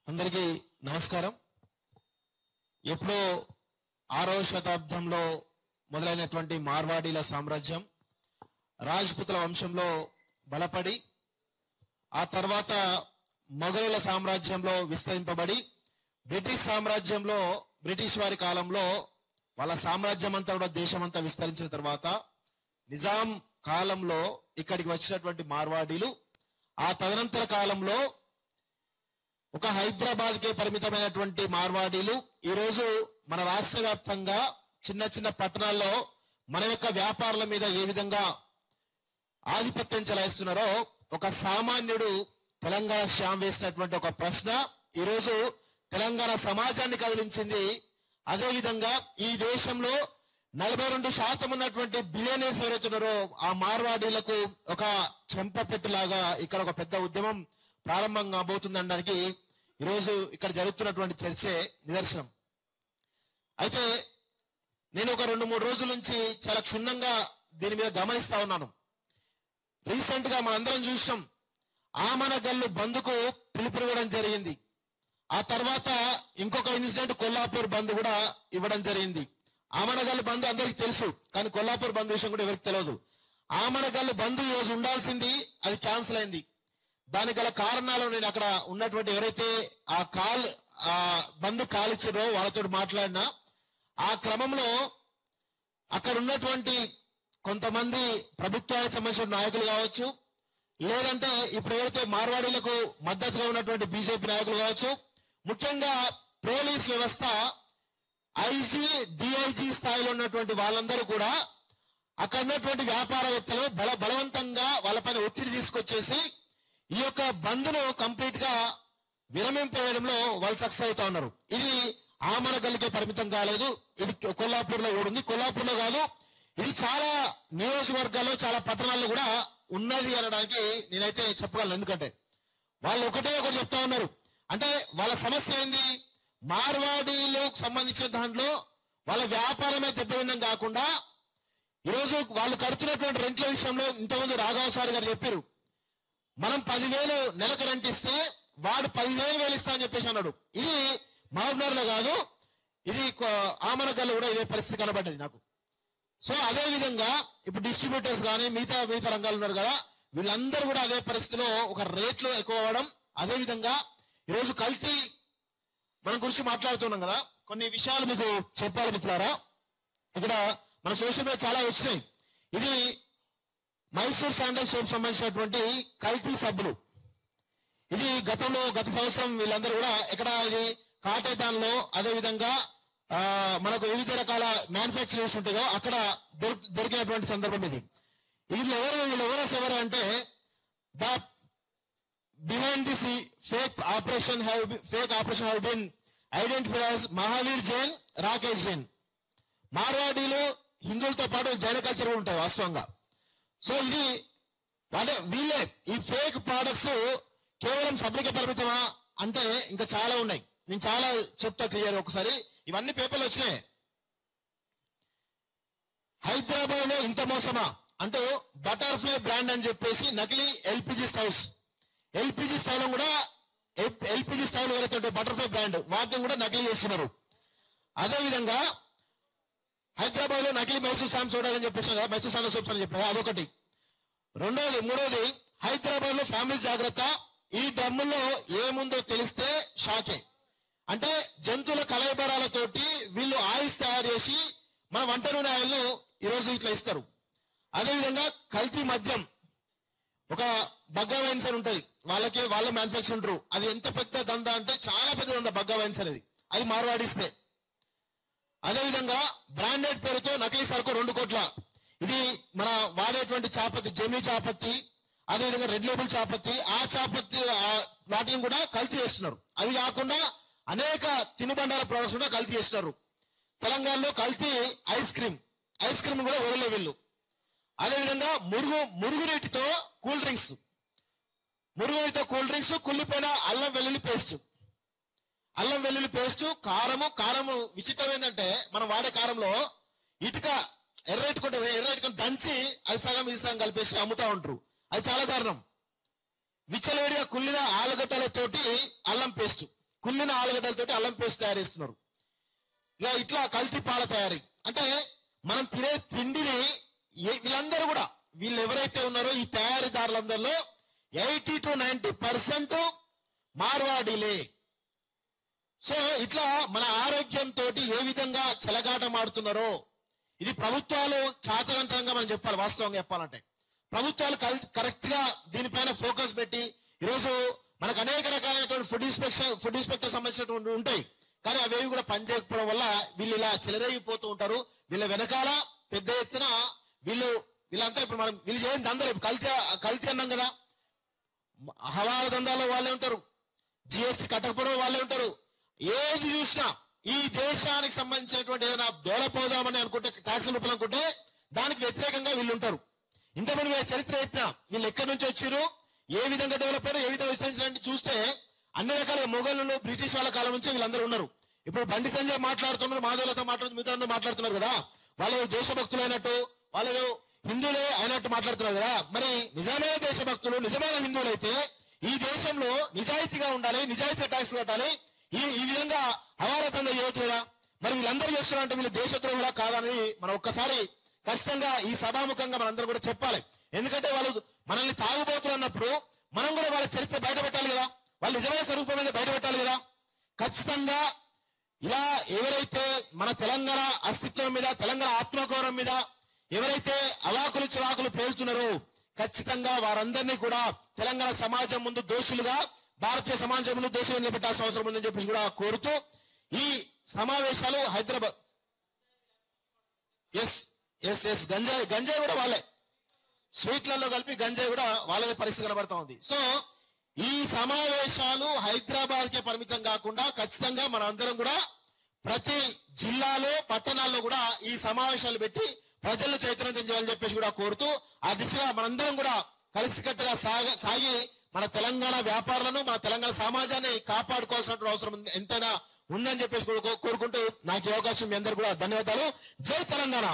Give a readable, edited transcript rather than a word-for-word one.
అందరికీ నమస్కారం. ఎప్పుడో 6వ శతాబ్దంలో మొదలైనటువంటి మార్వాడీల సామ్రాజ్యం రాజ్పుతుల వంశంలో బలపడి ఆ తర్వాత మొఘలుల సామ్రాజ్యంలో విస్తరింపబడి బ్రిటిష్ సామ్రాజ్యంలో బ్రిటిష్ వారి కాలంలో వాళ్ళ సామ్రాజ్యం అంతా కూడా దేశమంతా విస్తరించిన తర్వాత నిజాం కాలంలో ఇక్కడికి వచ్చినటువంటి మార్వాడీలు ఆ తదనంతర కాలంలో ఒక హైదరాబాద్ కే పరిమితమైనటువంటి మార్వాడీలు ఈ రోజు మన రాష్ట్ర వ్యాప్తంగా చిన్న చిన్న పట్టణాల్లో మన యొక్క వ్యాపారాల మీద ఏ విధంగా ఆధిపత్యం చెలాయిస్తున్నారో ఒక సామాన్యుడు తెలంగాణ శ్యామ్ వేసినటువంటి ఒక ప్రశ్న ఈ రోజు తెలంగాణ సమాజాన్ని కదిలించింది. అదే విధంగా ఈ దేశంలో 42% ఉన్నటువంటి బిలియనీర్స్ ఎవరైతున్నారో ఆ మార్వాడీలకు ఒక చెంపపెట్టులాగా ఇక్కడ ఒక పెద్ద ఉద్యమం ప్రారంభం కాబోతుందనడానికి ఈరోజు ఇక్కడ జరుగుతున్నటువంటి చర్చే నిదర్శనం. అయితే నేను ఒక 2-3 రోజుల నుంచి చాలా క్షుణ్ణంగా దీని మీద గమనిస్తా ఉన్నాను. రీసెంట్ గా మనందరం చూసాం, ఆమనగల్లు బంద్కు పిలుపునివ్వడం జరిగింది. ఆ తర్వాత ఇంకొక ఇన్సిడెంట్ కొల్లాపూర్ బంద్ కూడా ఇవ్వడం జరిగింది. ఆమనగల్లు బంద్ అందరికి తెలుసు, కానీ కొల్లాపూర్ బంద్ విషయం కూడా ఎవరికి తెలియదు. ఆమనగల్లు బంద్ ఈ రోజు ఉండాల్సింది, అది క్యాన్సిల్ అయింది. దానికి గల కారణాలు నేను అక్కడ ఉన్నటువంటి ఎవరైతే ఆ బంద్ కాలిచ్చారో వాళ్ళతో మాట్లాడినా ఆ క్రమంలో అక్కడ ఉన్నటువంటి కొంతమంది ప్రభుత్వానికి సంబంధించిన నాయకులు కావచ్చు, లేదంటే ఇప్పుడు ఎవరైతే మార్వాడీలకు మద్దతుగా ఉన్నటువంటి బీజేపీ నాయకులు కావచ్చు, ముఖ్యంగా పోలీస్ వ్యవస్థ ఐజీ డిఐజీ స్థాయిలో ఉన్నటువంటి వాళ్ళందరూ కూడా అక్కడ ఉన్నటువంటి వ్యాపారవేత్తలు బలవంతంగా వాళ్ళపైన ఒత్తిడి తీసుకొచ్చేసి ఈ యొక్క బంద్ను కంప్లీట్ గా విరమింపేయడంలో వాళ్ళు సక్సెస్ అవుతా ఉన్నారు. ఇది ఆమనగల్లుకే పరిమితం కాలేదు, ఇది కొల్లాపూర్ లో కూడా ఉంది. కొల్లాపూర్ లో కాదు, ఇది చాలా నియోజకవర్గాల్లో చాలా పట్టణాల్లో కూడా ఉన్నది అనడానికి నేనైతే చెప్పగలను. ఎందుకంటే వాళ్ళు ఒకటే ఒకటి చెప్తా ఉన్నారు, అంటే వాళ్ళ సమస్య ఏంది, మార్వాడీలకు సంబంధించిన దాంట్లో వాళ్ళ వ్యాపారమే దెబ్బతిండం కాకుండా ఈరోజు వాళ్ళు కడుతున్నటువంటి రెంట్ల విషయంలో ఇంతకుముందు రాఘవచారి గారు చెప్పారు, మనం 10,000 నెలకు రెంట్ ఇస్తే వాడు 10,000 ఇస్తా అని చెప్పేసి అన్నాడు. ఇది మహబూబ్నగర్ లో కాదు, ఇది ఆమనగల్లో కూడా ఇదే పరిస్థితి కనబడ్డది నాకు. సో అదే విధంగా ఇప్పుడు డిస్ట్రిబ్యూటర్స్ కానీ మిగతా రంగాలు ఉన్నారు కదా, వీళ్ళందరూ కూడా అదే పరిస్థితిలో ఒక రేట్లు ఎక్కువ అవ్వడం. అదే విధంగా ఈరోజు కల్తీ మనం గురించి మాట్లాడుతున్నాం కదా, కొన్ని విషయాలు మీకు చెప్పాలి మిత్రులారా. ఇక్కడ మన సోషల్ మీడియా చాలా వచ్చినాయి. ఇది మైసూర్ శాండల్ సోప్ సంబంధించినటువంటి కల్తీ సబ్బులు. ఇది గత సంవత్సరం వీళ్ళందరూ కూడా ఎక్కడ ఇది కాటేదాన్లో అదే విధంగా మనకు వివిధ రకాల మ్యానుఫ్యాక్చరింగ్స్ ఉంటాయో అక్కడ దొరికినటువంటి సందర్భం ఇది. వీళ్ళు ఎవరు అంటే the behind this fake operation have been identified as Mahavir Jain, Rakesh Jain. మార్వాడీలు హిందువులతో పాటు జైన కల్చర్ కూడా ఉంటాయి వాస్తవంగా. సో ఇది వీళ్ళే ఈ ఫేక్ ప్రొడక్ట్స్ కేవలం సబ్లికే పరిమితమా అంటే ఇంకా చాలా ఉన్నాయి. నేను చాలా చెప్తా క్లియర్. ఒకసారి ఇవన్నీ పేపర్లు వచ్చినాయి. హైదరాబాద్ లో ఇంత మోసమా అంటూ బటర్ఫ్లై బ్రాండ్ అని చెప్పేసి నకిలీ ఎల్పిజి స్టవ్ కూడా ఎల్పిజి స్టవ్ ఎవరైతే బటర్ఫ్లై బ్రాండ్ వాటిని కూడా నకిలీ చేస్తున్నారు. అదే విధంగా హైదరాబాద్ లో నకిలీ మైసూర్ శాండ్స్ చూడాలని చెప్పేసి మైసూర్ శాండల్ సోప్స్ అని చెప్పారు. అదొకటి. మూడోది హైదరాబాద్ లో ఫ్యామిలీ జాగ్రత్త, ఈ డ్రమ్ముల్లో ఏముందో తెలిస్తే షాకే. అంటే జంతువుల కలయబరాలతోటి వీళ్ళు ఆయిల్స్ తయారు చేసి మన వంట నూనె ఆయిల్ ఈరోజు ఇట్లా ఇస్తారు. అదేవిధంగా కల్తీ మద్యం, ఒక బగ్గా వైన్స్ అని ఉంటుంది, వాళ్ళ మ్యానుఫ్యాక్చర్ ఉంటారు. అది ఎంత పెద్ద దందా అంటే చాలా పెద్ద దందా బగ్గా వైన్స్ అనేది, అది మార్వాడిస్తే. అదేవిధంగా బ్రాండెడ్ పేరుతో నకిలీ సరుకు 2 కోట్ల. ఇది మన వాడేటువంటి చాపత్తి, జెమినీ చాపత్తి, అదేవిధంగా రెడ్ లేబుల్ చాపత్తి, ఆ చాపత్తి వాటిని కూడా కల్తీ చేస్తున్నారు. అవి కాకుండా అనేక తినుబండాల ప్రొడక్ట్స్ కూడా కల్తీ చేస్తున్నారు. తెలంగాణలో కల్తీ ఐస్ క్రీమ్ కూడా వదిలే వీళ్ళు. అదేవిధంగా మురుగునీటితో కూల్ డ్రింక్స్, కుళ్ళిపోయిన అల్లం వెల్లుల్లి పేస్ట్, కారము విచిత్రం ఏంటంటే మనం వాడే కారంలో ఇటుక ఎర్రట్టుకొని దంచి అది సగం ఇది సగం కలిపేసి అమ్ముతా ఉంటారు. అది చాలా దారుణం. విచ్చలవిడిగా కుళ్ళిన ఆలుగడ్డలతోటి అల్లం పేస్ట్, కుళ్ళిన ఆలుగడ్డలతోటి అల్లం పేస్ట్ తయారు చేస్తున్నారు. ఇక ఇట్లా కల్తీ పాల తయారీ. అంటే మనం తినే తిండిని వీళ్ళందరూ కూడా వీళ్ళు ఎవరైతే ఉన్నారో ఈ తయారీదారులందరిలో 80 to 90% మార్వాడీలే. సో ఇట్లా మన ఆరోగ్యంతో ఏ విధంగా చెలగాటం ఆడుతున్నారో ఇది ప్రభుత్వాలు చాతవంతంగా మనం చెప్పాలి. వాస్తవంగా చెప్పాలంటే ప్రభుత్వాలు కరెక్ట్ గా దీనిపైన ఫోకస్ పెట్టి ఈరోజు మనకు అనేక రకాలైనటువంటి ఫుడ్ ఇన్స్పెక్టర్ సంబంధించినటువంటి ఉంటాయి. కానీ అవేవి కూడా పనిచేయకపోవడం వల్ల వీళ్ళు ఇలా చెలరేగిపోతూ ఉంటారు. వీళ్ళ వెనకాల పెద్ద ఎత్తున వీళ్ళంతా ఇప్పుడు మనం వీళ్ళు చేయని దందాలు కల్తీ అన్నాం కదా, హవాల దందాలో వాళ్ళే ఉంటారు, జిఎస్టీ కట్టకపోవడం వాళ్ళే ఉంటారు. ఏది చూసినా ఈ దేశానికి సంబంధించినటువంటి ఏదైనా డెవలప్ అవుదామని అనుకుంటే ట్యాక్స్ రూపంలో అనుకుంటే దానికి వ్యతిరేకంగా వీళ్ళు ఉంటారు. ఇంతమంది వీళ్ళ చరిత్ర చెప్పినా వీళ్ళు ఎక్కడి నుంచి వచ్చారు, ఏ విధంగా డెవలప్ అయ్యారు, ఏ విధంగా విస్తరించారంటే చూస్తే అన్ని రకాల మొఘలు బ్రిటిష్ వాళ్ళ కాలం నుంచి వీళ్ళందరూ ఉన్నారు. ఇప్పుడు బండి సంజయ్ మాట్లాడుతున్నారు, మాధవులతో మిగతా మాట్లాడుతున్నారు కదా, వాళ్ళు దేశభక్తులైనట్టు వాళ్ళు హిందువులే అయినట్టు మాట్లాడుతున్నారు కదా. మరి నిజమైన దేశభక్తులు నిజమైన హిందువులు అయితే ఈ దేశంలో నిజాయితీగా ఉండాలి, నిజాయితీగా ట్యాక్స్ కట్టాలి. ఈ విధంగా హవాలతంగా చేయట్లేదా? మరి వీళ్ళందరూ చేస్తున్నారంటే వీళ్ళు దేశద్రోహులా కాదని మనం ఒక్కసారి ఖచ్చితంగా ఈ సభాముఖంగా మనందరూ కూడా చెప్పాలి. ఎందుకంటే వాళ్ళు మనల్ని తాగుబోతులు అన్నప్పుడు మనం కూడా వాళ్ళ చరిత్ర బయట పెట్టాలి కదా, వాళ్ళ నిజమైన స్వరూపం మీద బయట పెట్టాలి కదా. ఖచ్చితంగా ఇలా ఎవరైతే మన తెలంగాణ అస్తిత్వం మీద, తెలంగాణ ఆత్మగౌరవం మీద ఎవరైతే అవాకులు చివాకులు పేల్చున్నారో ఖచ్చితంగా వారందరినీ కూడా తెలంగాణ సమాజం ముందు దోషులుగా, భారతీయ సమాజం ముందు దోషులు నిలబెట్టాల్సిన అవసరం ఉందని చెప్పేసి కూడా కోరుతూ ఈ సమావేశాలు హైదరాబాద్ గంజాయి కూడా వాళ్ళే, స్వీట్లలో కలిపి గంజాయి కూడా వాళ్ళదే పరిస్థితి కనబడతా ఉంది. సో ఈ సమావేశాలు హైదరాబాద్ కే పరిమితం కాకుండా ఖచ్చితంగా మన అందరం కూడా ప్రతి జిల్లాలో పట్టణాల్లో కూడా ఈ సమావేశాలు పెట్టి ప్రజలను చైతన్యం చేయాలని చెప్పేసి కూడా కోరుతూ ఆ దిశగా మనందరం కూడా కలిసికట్టుగా సాగి మన తెలంగాణ వ్యాపారులను, మన తెలంగాణ సమాజాన్ని కాపాడుకోవాల్సిన అవసరం ఎంతైనా ఉందని చెప్పేసి కోరుకుంటూ నాకు అవకాశం మీ అందరూ కూడా ధన్యవాదాలు. జై తెలంగాణ.